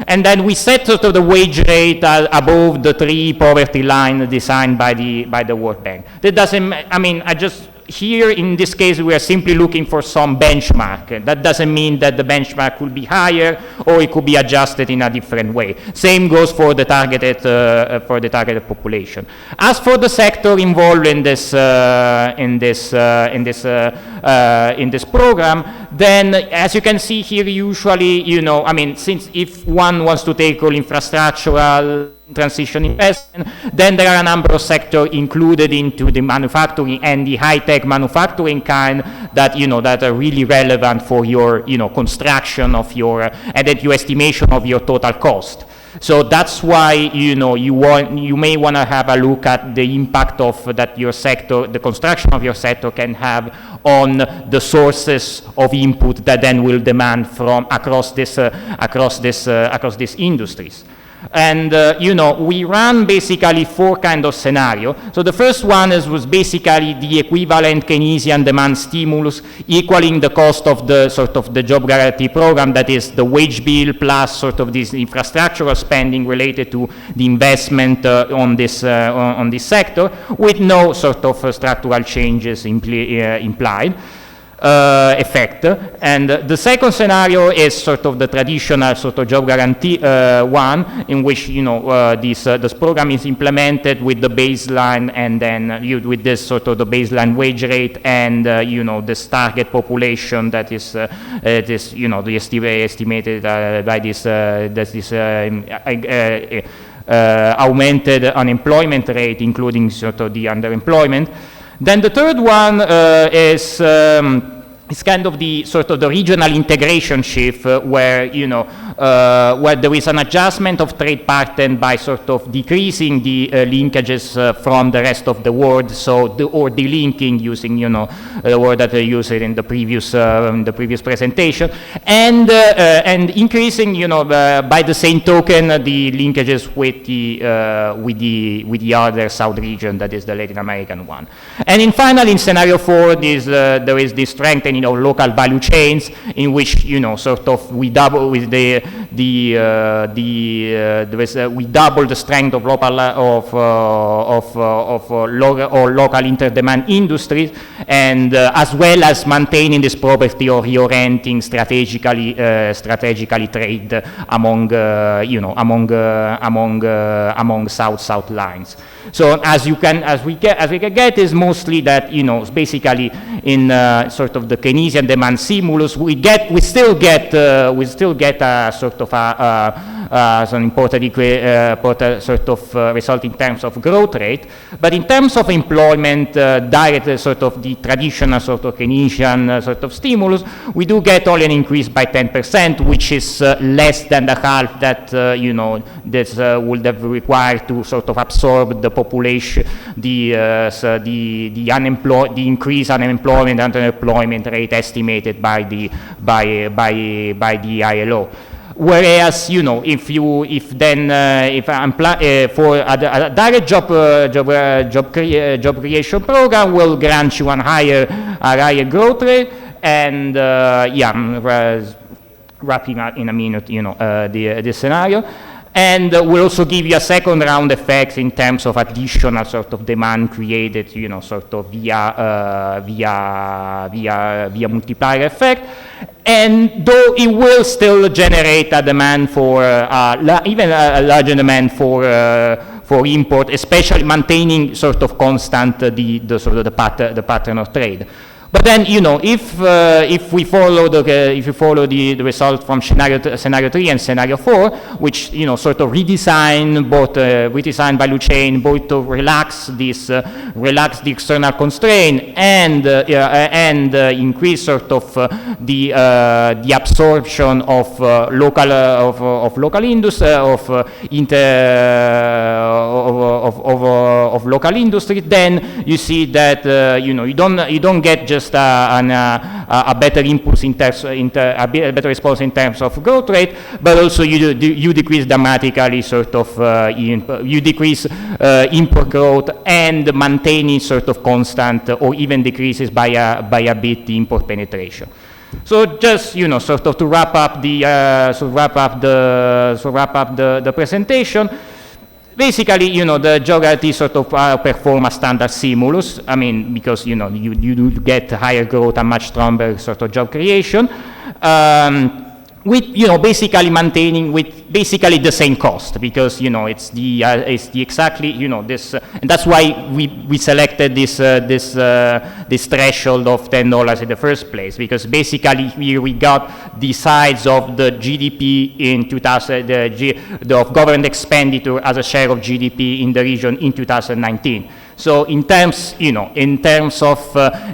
And then we set sort of the wage rate above the 3 poverty line designed by the World Bank. That doesn't, I mean, here, in this case, we are simply looking for some benchmark. That doesn't mean that the benchmark could be higher or it could be adjusted in a different way. Same goes for the targeted population. As for the sector involved in this program, then as you can see here, usually, I mean, since if one wants to tackle infrastructural transition investment, then there are a number of sectors included into the manufacturing and the high-tech manufacturing kind that that are really relevant for your construction of your and that your estimation of your total cost. So that's why you may want to have a look at the impact of that your sector, the construction of your sector can have on the sources of input that then will demand from across these industries. And we ran basically 4 kind of scenario. So the first one was basically the equivalent Keynesian demand stimulus equaling the cost of the sort of the job guarantee program, that is the wage bill plus sort of this infrastructural spending related to the investment on this sector, with no sort of structural changes implied. Effect. And the second scenario is sort of the traditional sort of job guarantee one, in which this program is implemented with the baseline, and then with this sort of the baseline wage rate and this target population that is estimated by this augmented unemployment rate, including sort of the underemployment. Then the third one is kind of the sort of the regional integration shift, where where there is an adjustment of trade pattern by sort of decreasing the linkages from the rest of the world, so or delinking, using the word that I used in the previous presentation, and increasing by the same token the linkages with the other south region, that is the Latin American one. And finally, in scenario 4, there is this strengthening of local value chains, in which sort of we double with we double the strength of local interdemand industries, and as well as maintaining this property of reorienting strategically trade among south-south lines. So as we can get is mostly that basically in sort of the Keynesian demand stimulus we still get a sort of some important sort of result in terms of growth rate, but in terms of employment, direct sort of the traditional sort of Keynesian sort of stimulus, we do get only an increase by 10%, which is less than the half that this would have required to sort of absorb the population, the increased unemployment and unemployment rate estimated by the ILO. Whereas, if I'm for a direct job creation program will grant you a higher growth rate, and wrapping up in a minute, the scenario. And will also give you a second round effect in terms of additional sort of demand created, sort of via multiplier effect. And though it will still generate a demand for even a larger demand for import, especially maintaining sort of constant the pattern of trade. But then, if we follow the result from scenario 3 and scenario 4, which sort of redesign value chain, both to relax the external constraint and increase sort of the absorption of local industry of local industry, then you see that you don't get just a better impulse a better response in terms of growth rate, but also you decrease dramatically sort of you decrease import growth and maintaining sort of constant or even decreases by a bit the import penetration. So just sort of to wrap up the presentation. Basically, the geography sort of perform a standard stimulus. I mean, because you do get higher growth and much stronger sort of job creation, with basically maintaining with basically the same cost, because it's the exactly this, and that's why we selected this threshold of $10 in the first place, because basically here we got the size of the GDP in 2000 of government expenditure as a share of GDP in the region in 2019. So in terms of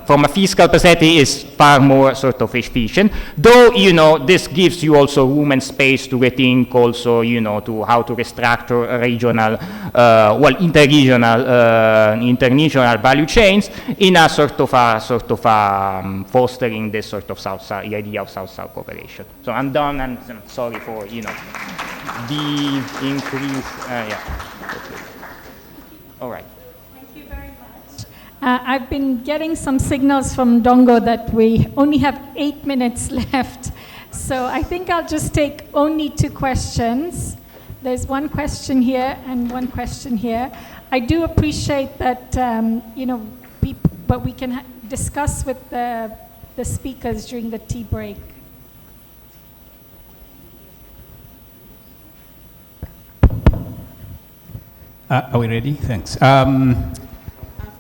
from a fiscal perspective, is far more sort of efficient. Though this gives you also room and space to rethink also to how to restructure regional, interregional value chains in a sort of fostering this sort of the idea of South-South cooperation. So I'm done, and I'm sorry for the increase. All right. I've been getting some signals from Dongo that we only have 8 minutes left. So I think I'll just take only 2 questions. There's one question here and one question here. I do appreciate that, but we can discuss with the speakers during the tea break. Are we ready? Thanks.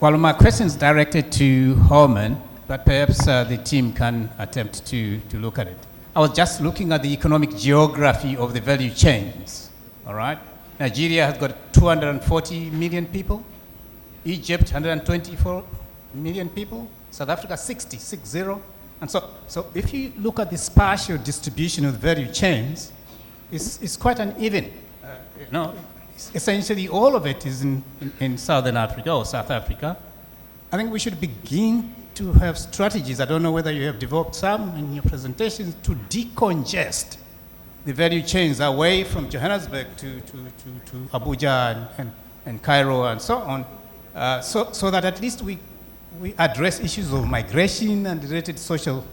Well, my question is directed to Holman, but perhaps the team can attempt to look at it. I was just looking at the economic geography of the value chains, all right? Nigeria has got 240 million people, Egypt 124 million people, South Africa 60. And so if you look at the spatial distribution of the value chains, is quite uneven. You know, essentially all of it is in Southern Africa or South Africa. I think we should begin to have strategies. I don't know whether you have developed some in your presentations to decongest the value chains away from Johannesburg to Abuja and Cairo and so on, so that at least we address issues of migration and related social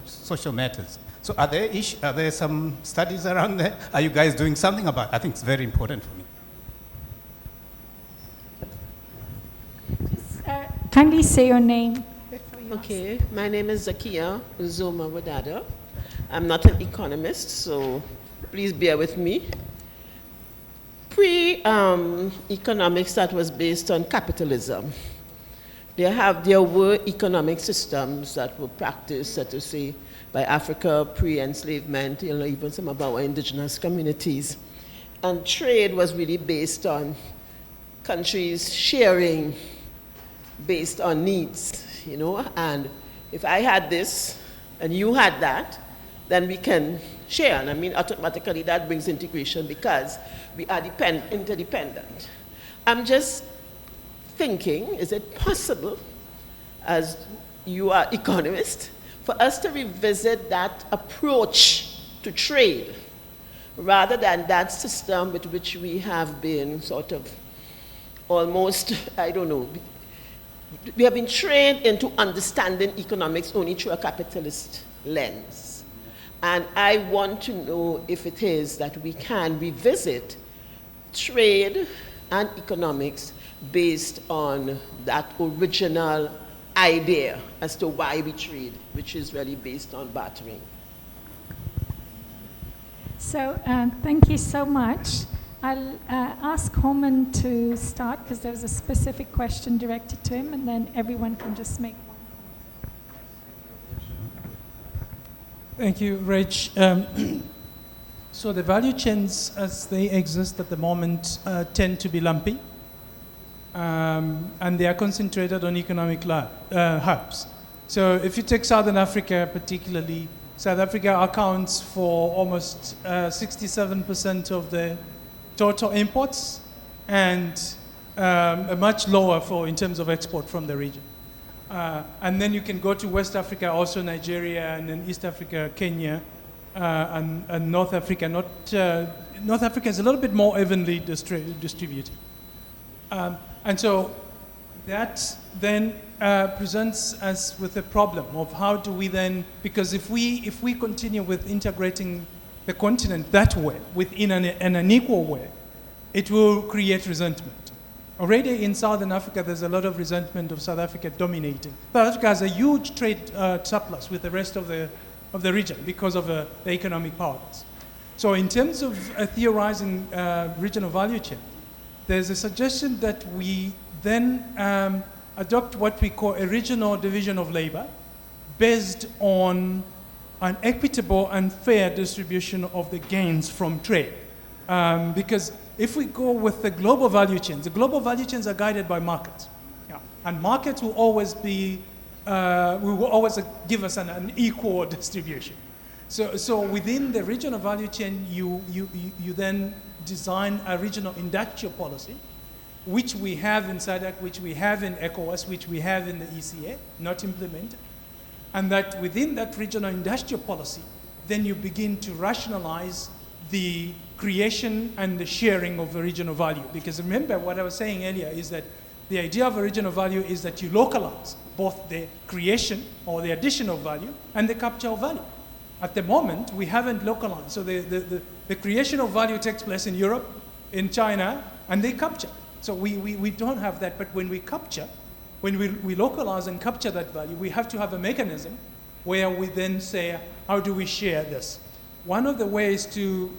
matters. So are there some studies around there? Are you guys doing something about it? I think it's very important for me. Kindly say your name before you Okay, my name is Zakia Zoma Wadada. I'm not an economist, so please bear with me. Pre-economics that was based on capitalism, there were economic systems that were practiced, so to say, by Africa pre-enslavement, you know, even some of our indigenous communities. And trade was really based on countries sharing based on needs, you know, and if I had this and you had that, then we can share. And I mean, automatically that brings integration because we are interdependent. I'm just thinking, is it possible, as you are economist, for us to revisit that approach to trade rather than that system with which we have been sort of almost, I don't know, we have been trained into understanding economics only through a capitalist lens. And I want to know if it is that we can revisit trade and economics based on that original idea as to why we trade, which is really based on bartering. So thank you so much. I'll ask Homan to start because there's a specific question directed to him, and then everyone can just make one. Thank you, Rach. So the value chains as they exist at the moment tend to be lumpy, and they are concentrated on economic hubs. So if you take Southern Africa particularly, South Africa accounts for almost 67% of the total imports and a much lower in terms of export from the region. And then you can go to West Africa, also Nigeria, and then East Africa, Kenya, and North Africa. North Africa is a little bit more evenly distributed. And so that then presents us with a problem of how do we then, because if we continue with integrating the continent that way, within an unequal way, it will create resentment. Already in Southern Africa, there's a lot of resentment of South Africa dominating. South Africa has a huge trade surplus with the rest of the region because of the economic powers. So in terms of theorizing regional value chain, there's a suggestion that we then adopt what we call a regional division of labor based on an equitable and fair distribution of the gains from trade. Because if we go with the global value chains are guided by markets. Yeah. And markets will always give us an equal distribution. So within the regional value chain, you then design a regional industrial policy, which we have in SADC, which we have in ECOWAS, which we have in the ECA, not implemented. And that within that regional industrial policy, then you begin to rationalize the creation and the sharing of the regional value. Because remember what I was saying earlier is that the idea of a regional value is that you localize both the creation or the addition of value and the capture of value. At the moment, we haven't localized. So the creation of value takes place in Europe, in China, and they capture. So we don't have that. But when we capture, when we localize and capture that value, we have to have a mechanism where we then say, how do we share this? One of the ways to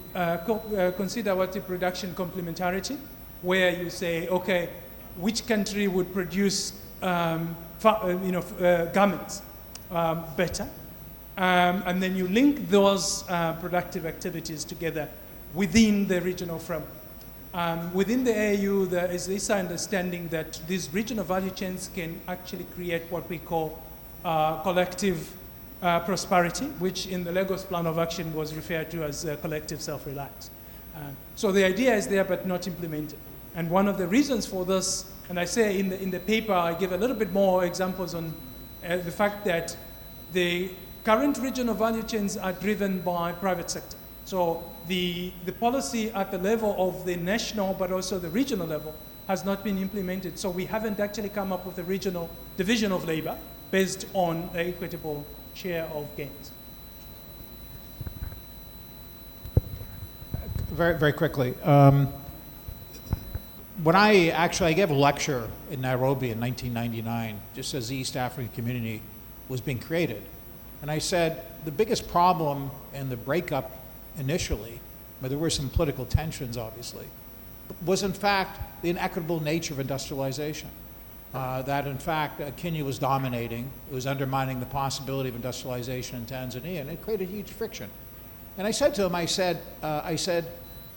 consider what the production complementarity, where you say, okay, which country would produce garments better? And then you link those productive activities together within the regional framework. Within the AU, there is this understanding that these regional value chains can actually create what we call collective prosperity, which in the Lagos Plan of Action was referred to as collective self-reliance. So the idea is there but not implemented. And one of the reasons for this, and I say in the paper, I give a little bit more examples on the fact that the current regional value chains are driven by private sector. So the policy at the level of the national but also the regional level has not been implemented. So we haven't actually come up with a regional division of labor based on the equitable share of gains. Very, very quickly. When I gave a lecture in Nairobi in 1999, just as the East African community was being created. And I said the biggest problem in the breakup initially, but there were some political tensions obviously, was in fact the inequitable nature of industrialization. That in fact Kenya was dominating, it was undermining the possibility of industrialization in Tanzania, and it created huge friction. And I said to him, I said,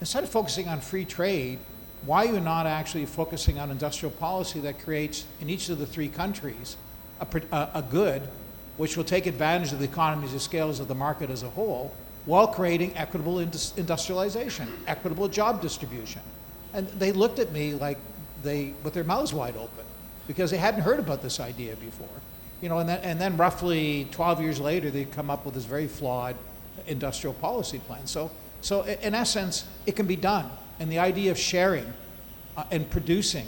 instead of focusing on free trade, why are you not actually focusing on industrial policy that creates, in each of the three countries, a good which will take advantage of the economies of scales of the market as a whole, while creating equitable industrialization, equitable job distribution? And they looked at me like with their mouths wide open, because they hadn't heard about this idea before. You know, and then roughly 12 years later, they come up with this very flawed industrial policy plan. So in essence, it can be done. And the idea of sharing and producing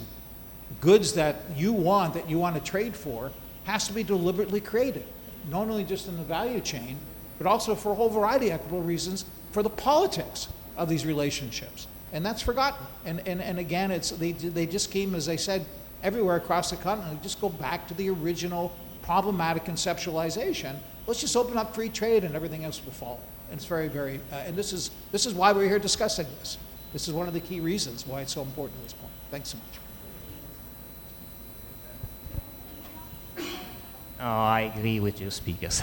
goods that you want to trade for has to be deliberately created, not only just in the value chain, but also for a whole variety of equitable reasons for the politics of these relationships. And that's forgotten. And again, they just came, as I said, everywhere across the continent. Just go back to the original problematic conceptualization. Let's just open up free trade and everything else will follow. And it's very, very, and this is why we're here discussing this. This is one of the key reasons why it's so important at this point. Thanks so much. I agree with your speakers.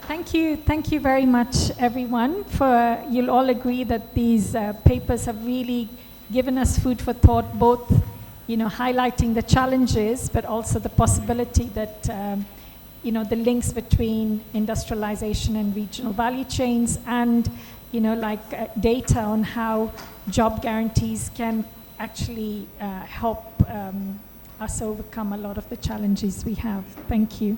Thank you very much, everyone. You'll all agree that these papers have really given us food for thought, both, highlighting the challenges, but also the possibility that, the links between industrialization and regional value chains, and, data on how job guarantees can actually help us overcome a lot of the challenges we have. Thank you.